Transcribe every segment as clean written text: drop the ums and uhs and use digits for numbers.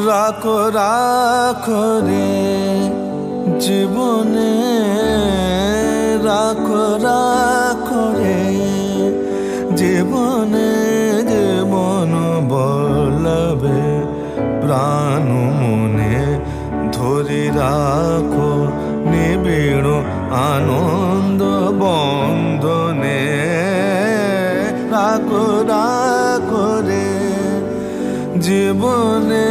রাখো রাখো রে জীবনে, রাখো রাখো রে জীবনে, জীবন বলবে প্রাণ মনে ধরি রাখো নিবিড় আনন্দ বন্ধনে। রাখো রাখো রে জীবনে,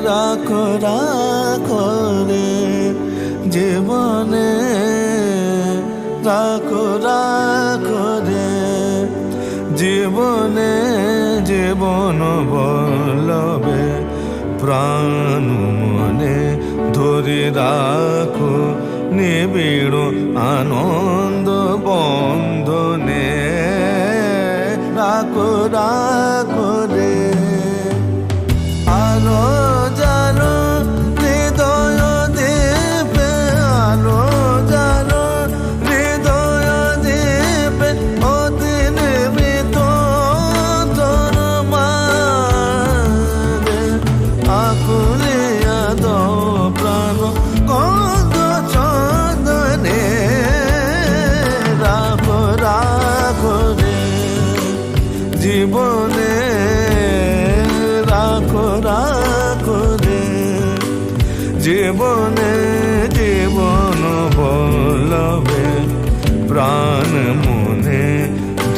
রাখো রাখো রে জীবনে, রাখো রাখো রে জীবনে, জীবন বলবে প্রাণ মনে ধরি রাখো নিবিড় আনন্দ বন্ধনে। রাখো রাখো রে আলো জানো হৃদয় দেবে, আলো জানো হৃদয় দেবে অদিন বিতর মারে আকুলে আদ প্রাণ কন্দ চন্দনে। রাখো রাখো রে জীবনে, রাখো রাখো রে জীবনে, জীবন বলবে প্রাণ মনে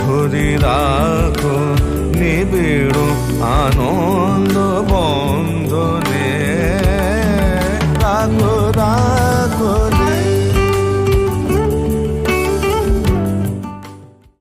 ধরি রাখো নিবিড় আনন্দ